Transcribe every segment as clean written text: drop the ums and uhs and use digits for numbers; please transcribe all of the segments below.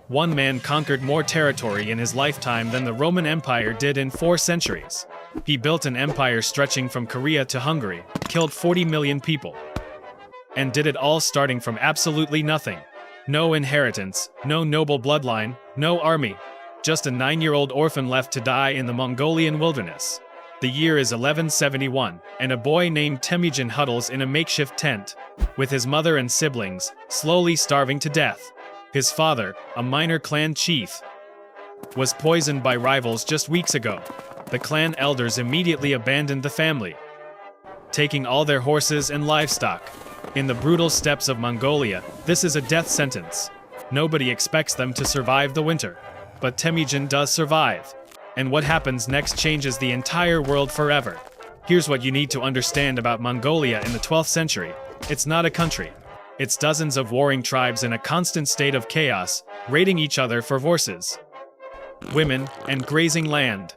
One man conquered more territory in his lifetime than the Roman Empire did in 4 centuries. He built an empire stretching from Korea to Hungary, killed 40 million people, and did it all starting from absolutely nothing. No inheritance, no noble bloodline, no army. Just a 9-year-old orphan left to die in the Mongolian wilderness. The year is 1171, and a boy named Temüjin huddles in a makeshift tent, with his mother and siblings, slowly starving to death. His father, a minor clan chief, was poisoned by rivals just weeks ago. The clan elders immediately abandoned the family, taking all their horses and livestock. In the brutal steppes of Mongolia, this is a death sentence. Nobody expects them to survive the winter. But Temüjin does survive. And what happens next changes the entire world forever. Here's what you need to understand about Mongolia in the 12th century. It's not a country. It's dozens of warring tribes in a constant state of chaos, raiding each other for horses, women, and grazing land.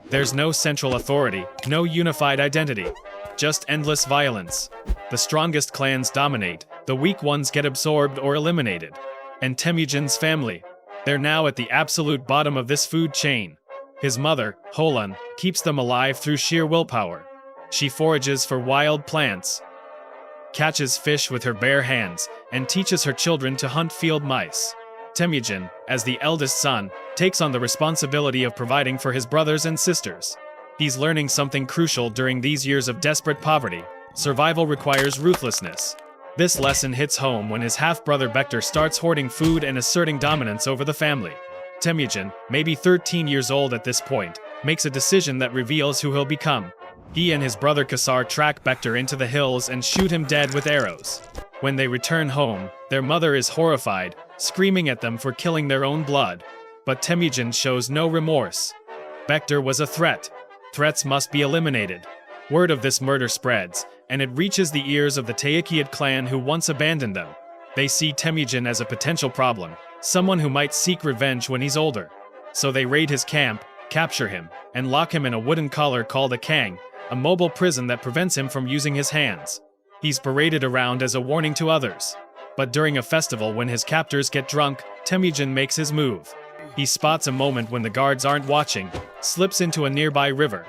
There's no central authority, no unified identity, just endless violence. The strongest clans dominate, the weak ones get absorbed or eliminated. And Temüjin's family, they're now at the absolute bottom of this food chain. His mother, Holan, keeps them alive through sheer willpower. She forages for wild plants, catches fish with her bare hands, and teaches her children to hunt field mice. Temüjin, as the eldest son, takes on the responsibility of providing for his brothers and sisters. He's learning something crucial during these years of desperate poverty. Survival requires ruthlessness. This lesson hits home when his half-brother Bektar starts hoarding food and asserting dominance over the family. Temüjin, maybe 13 years old at this point, makes a decision that reveals who he'll become. He and his brother Kasar track Bektar into the hills and shoot him dead with arrows. When they return home, their mother is horrified, screaming at them for killing their own blood. But Temüjin shows no remorse. Bektar was a threat. Threats must be eliminated. Word of this murder spreads, and it reaches the ears of the Teüjin clan who once abandoned them. They see Temüjin as a potential problem, someone who might seek revenge when he's older. So they raid his camp, capture him, and lock him in a wooden collar called a kang, a mobile prison that prevents him from using his hands. He's paraded around as a warning to others. But during a festival when his captors get drunk, Temüjin makes his move. He spots a moment when the guards aren't watching, slips into a nearby river,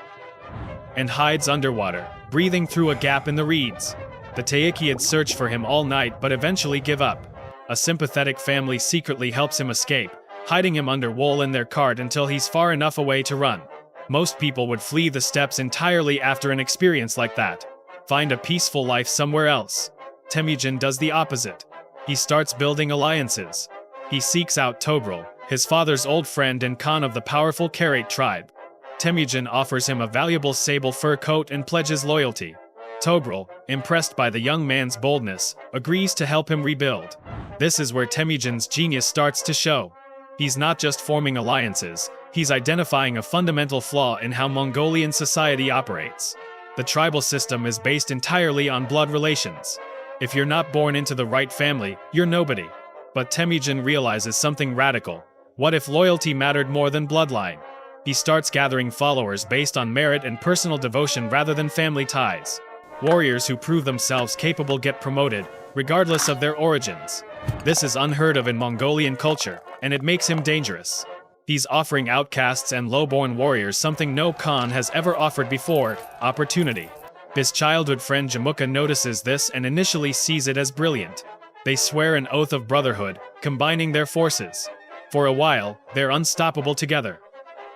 and hides underwater, breathing through a gap in the reeds. The Teüjin search for him all night but eventually give up. A sympathetic family secretly helps him escape, hiding him under wool in their cart until he's far enough away to run. Most people would flee the steppes entirely after an experience like that. Find a peaceful life somewhere else. Temüjin does the opposite. He starts building alliances. He seeks out Tobrul, his father's old friend and Khan of the powerful Karat tribe. Temüjin offers him a valuable sable fur coat and pledges loyalty. Tobrul, impressed by the young man's boldness, agrees to help him rebuild. This is where Temüjin's genius starts to show. He's not just forming alliances, he's identifying a fundamental flaw in how Mongolian society operates. The tribal system is based entirely on blood relations. If you're not born into the right family, you're nobody. But Temüjin realizes something radical. What if loyalty mattered more than bloodline? He starts gathering followers based on merit and personal devotion rather than family ties. Warriors who prove themselves capable get promoted, regardless of their origins. This is unheard of in Mongolian culture, and it makes him dangerous. He's offering outcasts and low-born warriors something no Khan has ever offered before: opportunity. His childhood friend Jamuka notices this and initially sees it as brilliant. They swear an oath of brotherhood, combining their forces. For a while, they're unstoppable together.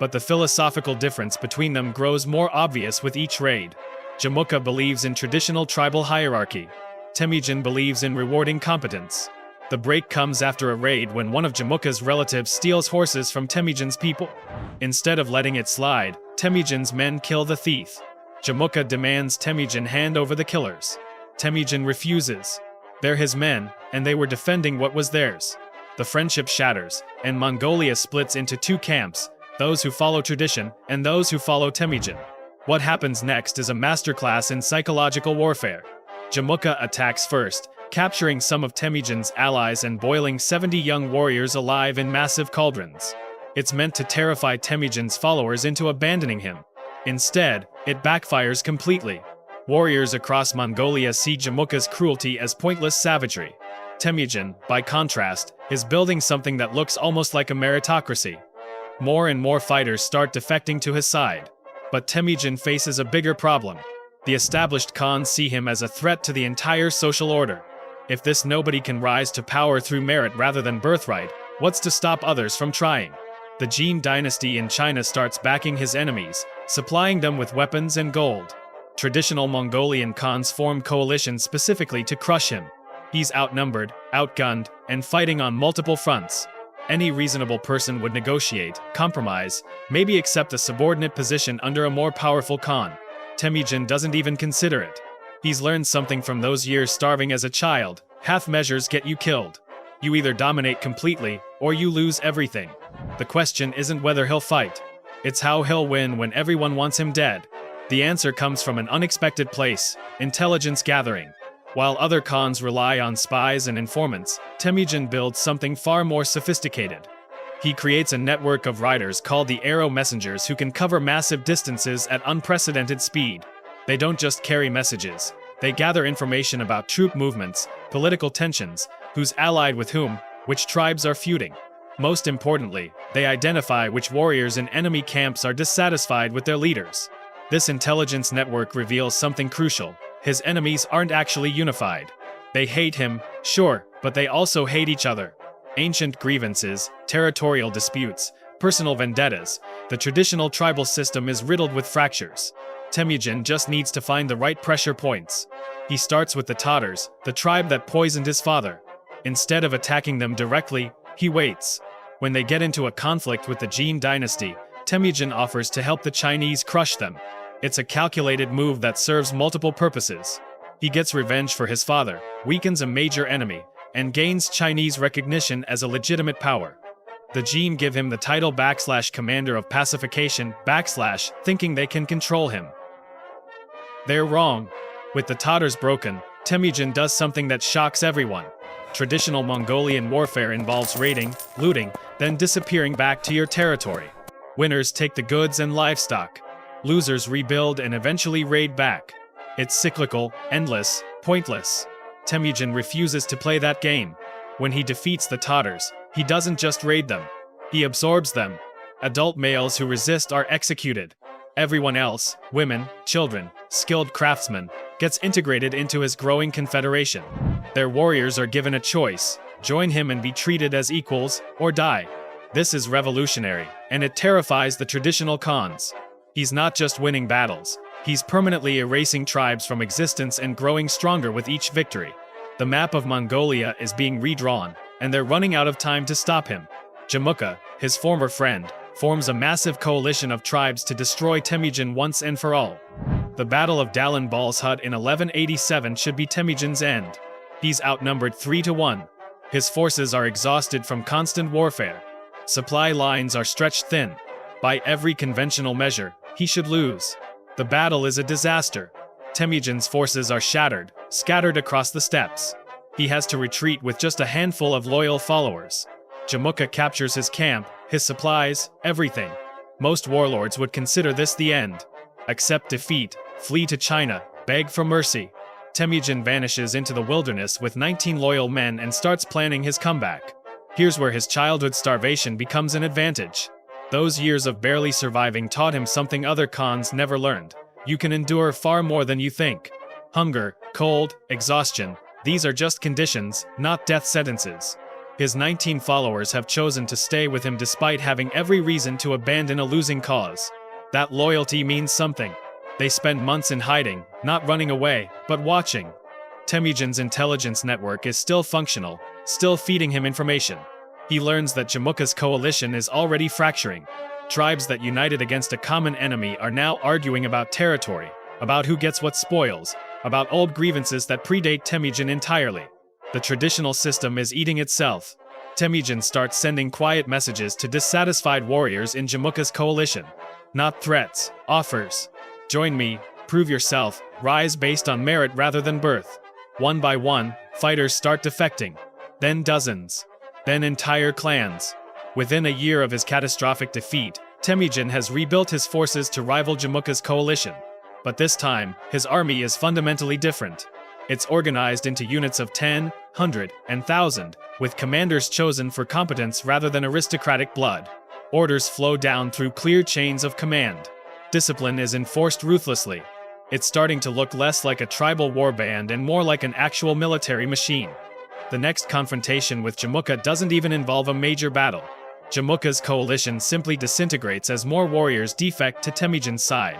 But the philosophical difference between them grows more obvious with each raid. Jamuka believes in traditional tribal hierarchy. Temüjin believes in rewarding competence. The break comes after a raid when one of Jamuka's relatives steals horses from Temüjin's people. Instead of letting it slide, Temüjin's men kill the thief. Jamuka demands Temüjin hand over the killers. Temüjin refuses. They're his men, and they were defending what was theirs. The friendship shatters, and Mongolia splits into 2 camps, those who follow tradition and those who follow Temüjin. What happens next is a masterclass in psychological warfare. Jamuka attacks first, capturing some of Temüjin's allies and boiling 70 young warriors alive in massive cauldrons. It's meant to terrify Temujin's followers into abandoning him. Instead, it backfires completely. Warriors across Mongolia see Jamuka's cruelty as pointless savagery. Temujin, by contrast, is building something that looks almost like a meritocracy. More and more fighters start defecting to his side. But Temujin faces a bigger problem. The established Khans see him as a threat to the entire social order. If this nobody can rise to power through merit rather than birthright, what's to stop others from trying? The Jin dynasty in China starts backing his enemies, supplying them with weapons and gold. Traditional Mongolian Khans form coalitions specifically to crush him. He's outnumbered, outgunned, and fighting on multiple fronts. Any reasonable person would negotiate, compromise, maybe accept a subordinate position under a more powerful Khan. Temujin doesn't even consider it. He's learned something from those years starving as a child: half measures get you killed. You either dominate completely, or you lose everything. The question isn't whether he'll fight. It's how he'll win when everyone wants him dead. The answer comes from an unexpected place: intelligence gathering. While other Khans rely on spies and informants, Temujin builds something far more sophisticated. He creates a network of riders called the arrow messengers who can cover massive distances at unprecedented speed. They don't just carry messages. They gather information about troop movements, political tensions, who's allied with whom, which tribes are feuding. Most importantly, they identify which warriors in enemy camps are dissatisfied with their leaders. This intelligence network reveals something crucial: his enemies aren't actually unified. They hate him, sure, but they also hate each other. Ancient grievances, territorial disputes, personal vendettas, the traditional tribal system is riddled with fractures. Temujin just needs to find the right pressure points. He starts with the Tatars, the tribe that poisoned his father. Instead of attacking them directly, he waits. When they get into a conflict with the Jin dynasty, Temujin offers to help the Chinese crush them. It's a calculated move that serves multiple purposes. He gets revenge for his father, weakens a major enemy, and gains Chinese recognition as a legitimate power. The Jin give him the title / commander of pacification / thinking they can control him. They're wrong. With the Tatars broken, Temujin does something that shocks everyone. Traditional Mongolian warfare involves raiding, looting, then disappearing back to your territory. Winners take the goods and livestock. Losers rebuild and eventually raid back. It's cyclical, endless, pointless. Temujin refuses to play that game. When he defeats the Tatars, he doesn't just raid them. He absorbs them. Adult males who resist are executed. Everyone else, women, children, skilled craftsmen, gets integrated into his growing confederation. Their warriors are given a choice: join him and be treated as equals, or die. This is revolutionary, and it terrifies the traditional Khans. He's not just winning battles, he's permanently erasing tribes from existence and growing stronger with each victory. The map of Mongolia is being redrawn, and they're running out of time to stop him. Jamuka, his former friend, forms a massive coalition of tribes to destroy Temujin once and for all. The Battle of Dallin Bal's Hut in 1187 should be Temujin's end. He's outnumbered 3-1. His forces are exhausted from constant warfare. Supply lines are stretched thin. By every conventional measure, he should lose. The battle is a disaster. Temujin's forces are shattered, scattered across the steppes. He has to retreat with just a handful of loyal followers. Jamuka captures his camp, his supplies, everything. Most warlords would consider this the end. Accept defeat, flee to China, beg for mercy. Temujin vanishes into the wilderness with 19 loyal men and starts planning his comeback. Here's where his childhood starvation becomes an advantage. Those years of barely surviving taught him something other Khans never learned: you can endure far more than you think. Hunger, cold, exhaustion, these are just conditions, not death sentences. His 19 followers have chosen to stay with him despite having every reason to abandon a losing cause. That loyalty means something. They spent months in hiding, not running away, but watching. Temujin's intelligence network is still functional, still feeding him information. He learns that Jamuka's coalition is already fracturing. Tribes that united against a common enemy are now arguing about territory, about who gets what spoils, about old grievances that predate Temujin entirely. The traditional system is eating itself. Temujin starts sending quiet messages to dissatisfied warriors in Jamuka's coalition. Not threats, offers. Join me, prove yourself, rise based on merit rather than birth. One by one, fighters start defecting. Then dozens. Then entire clans. Within a year of his catastrophic defeat, Temüjin has rebuilt his forces to rival Jamuka's coalition. But this time, his army is fundamentally different. It's organized into units of 10, 100, and 1,000, with commanders chosen for competence rather than aristocratic blood. Orders flow down through clear chains of command. Discipline is enforced ruthlessly. It's starting to look less like a tribal warband and more like an actual military machine. The next confrontation with Jamuka doesn't even involve a major battle. Jamuka's coalition simply disintegrates as more warriors defect to Temujin's side.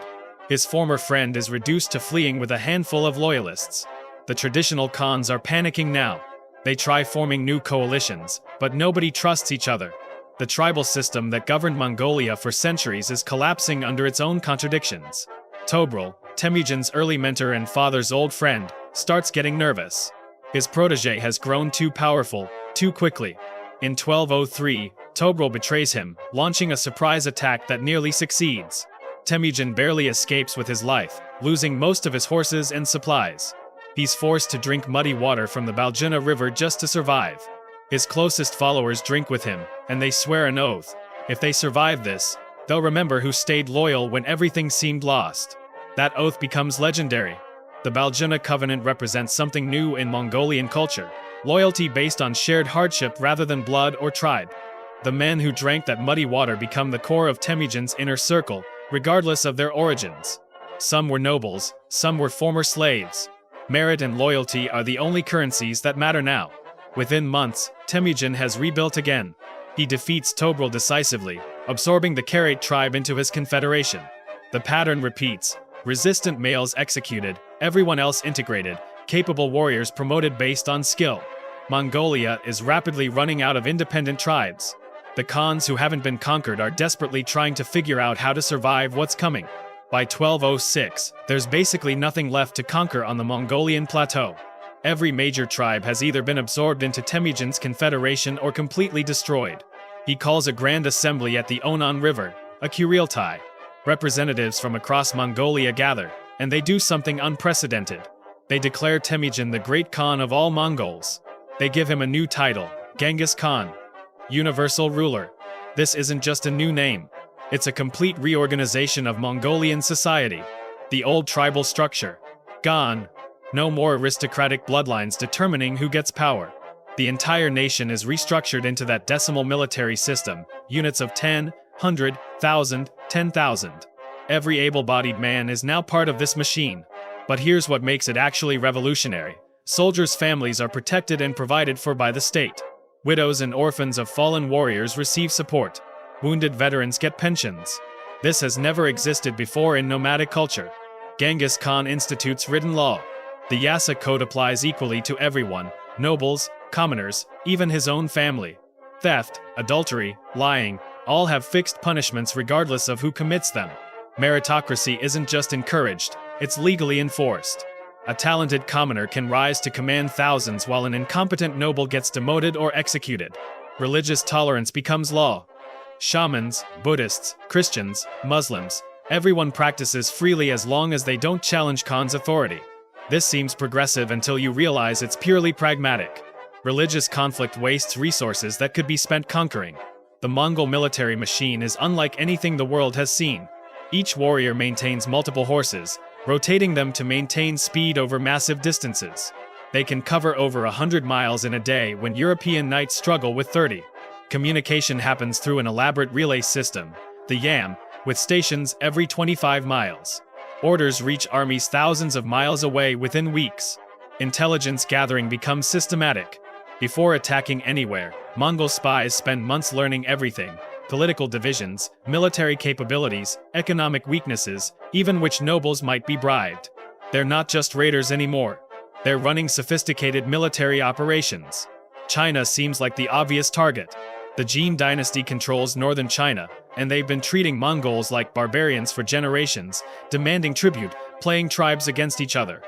His former friend is reduced to fleeing with a handful of loyalists. The traditional Khans are panicking now. They try forming new coalitions, but nobody trusts each other. The tribal system that governed Mongolia for centuries is collapsing under its own contradictions. Togrul, Temujin's early mentor and father's old friend, starts getting nervous. His protege has grown too powerful, too quickly. In 1203, Togrul betrays him, launching a surprise attack that nearly succeeds. Temujin barely escapes with his life, losing most of his horses and supplies. He's forced to drink muddy water from the Baljuna river just to survive. His closest followers drink with him, and they swear an oath. If they survive this, they'll remember who stayed loyal when everything seemed lost. That oath becomes legendary. The Baljuna covenant represents something new in Mongolian culture, loyalty based on shared hardship rather than blood or tribe. The men who drank that muddy water become the core of Temujin's inner circle, regardless of their origins. Some were nobles, some were former slaves. Merit and loyalty are the only currencies that matter now. Within months, Temujin has rebuilt again. He defeats Togrul decisively, absorbing the Karait tribe into his confederation. The pattern repeats: resistant males executed, everyone else integrated, capable warriors promoted based on skill. Mongolia is rapidly running out of independent tribes. The Khans who haven't been conquered are desperately trying to figure out how to survive what's coming. By 1206, there's basically nothing left to conquer on the Mongolian plateau. Every major tribe has either been absorbed into Temujin's confederation or completely destroyed. He calls a grand assembly at the Onan River, a Kuriltai. Representatives from across Mongolia gather, and they do something unprecedented. They declare Temujin the great Khan of all Mongols. They give him a new title, Genghis Khan, Universal Ruler. This isn't just a new name. It's a complete reorganization of Mongolian society. The old tribal structure, gone. No more aristocratic bloodlines determining who gets power. The entire nation is restructured into that decimal military system, units of 10, 100, 1,000, 10,000. Every able-bodied man is now part of this machine. But here's what makes it actually revolutionary. Soldiers' families are protected and provided for by the state. Widows and orphans of fallen warriors receive support. Wounded veterans get pensions. This has never existed before in nomadic culture. Genghis Khan institutes written law. The Yasa code applies equally to everyone, nobles, commoners, even his own family. Theft, adultery, lying, all have fixed punishments regardless of who commits them. Meritocracy isn't just encouraged, it's legally enforced. A talented commoner can rise to command thousands while an incompetent noble gets demoted or executed. Religious tolerance becomes law. Shamans, Buddhists, Christians, Muslims, everyone practices freely as long as they don't challenge Khan's authority. This seems progressive until you realize it's purely pragmatic. Religious conflict wastes resources that could be spent conquering. The Mongol military machine is unlike anything the world has seen. Each warrior maintains multiple horses, rotating them to maintain speed over massive distances. They can cover over 100 miles in a day when European knights struggle with 30. Communication happens through an elaborate relay system, the YAM, with stations every 25 miles. Orders reach armies thousands of miles away within weeks. Intelligence gathering becomes systematic. Before attacking anywhere, Mongol spies spend months learning everything: political divisions, military capabilities, economic weaknesses, even which nobles might be bribed. They're not just raiders anymore. They're running sophisticated military operations. China seems like the obvious target. The Jin dynasty controls northern China, and they've been treating Mongols like barbarians for generations, demanding tribute, playing tribes against each other.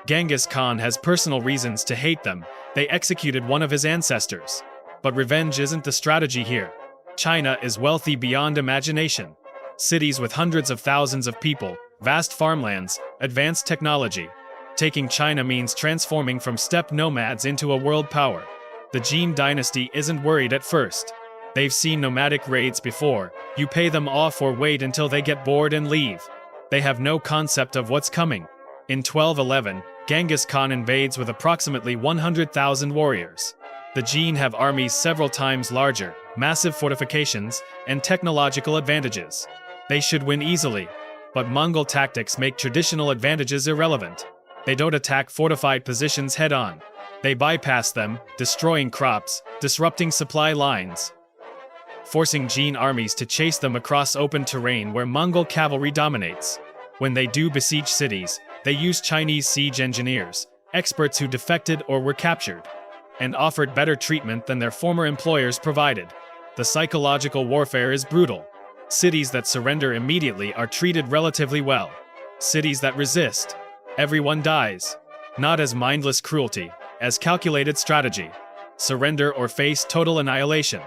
Genghis Khan has personal reasons to hate them. They executed one of his ancestors. But revenge isn't the strategy here. China is wealthy beyond imagination. Cities with hundreds of thousands of people, vast farmlands, advanced technology. Taking China means transforming from steppe nomads into a world power. The Jin dynasty isn't worried at first. They've seen nomadic raids before. You pay them off or wait until they get bored and leave. They have no concept of what's coming. In 1211, Genghis Khan invades with approximately 100,000 warriors. The Jin have armies several times larger, massive fortifications, and technological advantages. They should win easily. But Mongol tactics make traditional advantages irrelevant. They don't attack fortified positions head-on. They bypass them, destroying crops, disrupting supply lines, forcing Jin armies to chase them across open terrain where Mongol cavalry dominates. When they do besiege cities, they use Chinese siege engineers, experts who defected or were captured, and offered better treatment than their former employers provided. The psychological warfare is brutal. Cities that surrender immediately are treated relatively well. Cities that resist, everyone dies. Not as mindless cruelty, as calculated strategy. Surrender or face total annihilation.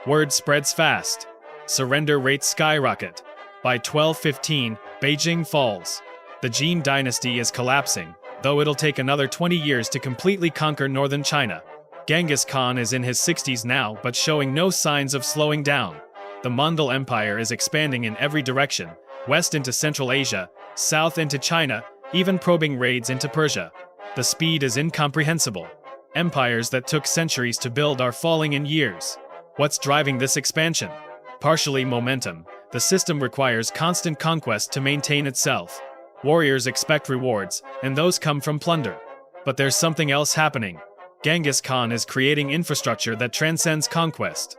Word spreads fast. Surrender rates skyrocket. By 1215, Beijing falls. The Jin dynasty is collapsing, though it'll take another 20 years to completely conquer northern China. Genghis Khan is in his 60s now but showing no signs of slowing down. The Mongol Empire is expanding in every direction, west into Central Asia, south into China, even probing raids into Persia. The speed is incomprehensible. Empires that took centuries to build are falling in years. What's driving this expansion? Partially momentum. The system requires constant conquest to maintain itself. Warriors expect rewards, and those come from plunder. But there's something else happening. Genghis Khan is creating infrastructure that transcends conquest.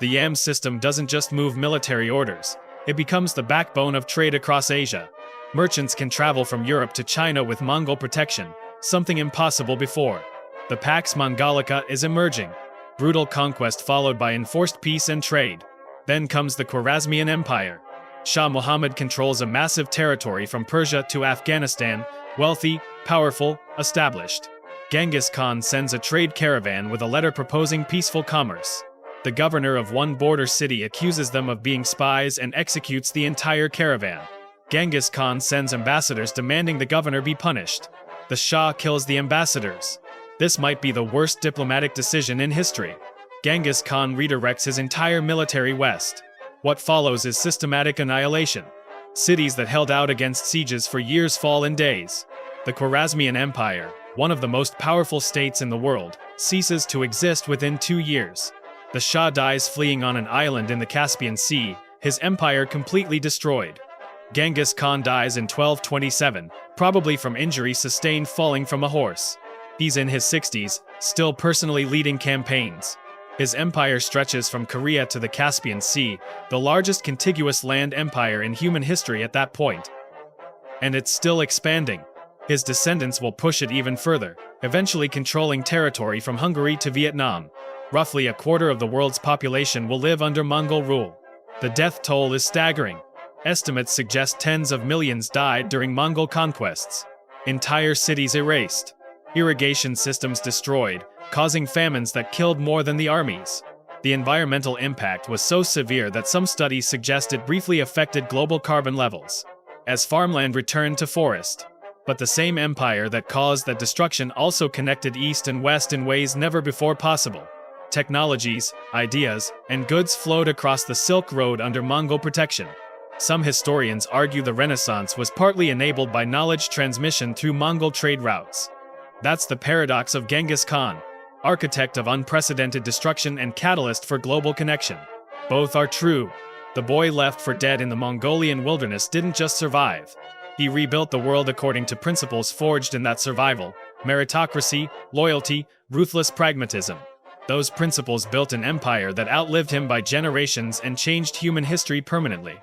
The YAM system doesn't just move military orders, it becomes the backbone of trade across Asia. Merchants can travel from Europe to China with Mongol protection, something impossible before. The Pax Mongolica is emerging. Brutal conquest followed by enforced peace and trade. Then comes the Khwarezmian Empire. Shah Muhammad controls a massive territory from Persia to Afghanistan, wealthy, powerful, established. Genghis Khan sends a trade caravan with a letter proposing peaceful commerce. The governor of one border city accuses them of being spies and executes the entire caravan. Genghis Khan sends ambassadors demanding the governor be punished. The Shah kills the ambassadors. This might be the worst diplomatic decision in history. Genghis Khan redirects his entire military west. What follows is systematic annihilation. Cities that held out against sieges for years fall in days. The Khwarezmian Empire, one of the most powerful states in the world, ceases to exist within 2 years. The Shah dies fleeing on an island in the Caspian Sea, his empire completely destroyed. Genghis Khan dies in 1227, probably from injury sustained falling from a horse. He's in his 60s, still personally leading campaigns. His empire stretches from Korea to the Caspian Sea, the largest contiguous land empire in human history at that point. And it's still expanding. His descendants will push it even further, eventually controlling territory from Hungary to Vietnam. Roughly a quarter of the world's population will live under Mongol rule. The death toll is staggering. Estimates suggest tens of millions died during Mongol conquests. Entire cities erased. Irrigation systems destroyed, causing famines that killed more than the armies. The environmental impact was so severe that some studies suggest it briefly affected global carbon levels, as farmland returned to forest. But the same empire that caused that destruction also connected East and West in ways never before possible. Technologies, ideas, and goods flowed across the Silk Road under Mongol protection. Some historians argue the Renaissance was partly enabled by knowledge transmission through Mongol trade routes. That's the paradox of Genghis Khan, architect of unprecedented destruction and catalyst for global connection. Both are true. The boy left for dead in the Mongolian wilderness didn't just survive. He rebuilt the world according to principles forged in that survival: meritocracy, loyalty, ruthless pragmatism. Those principles built an empire that outlived him by generations and changed human history permanently.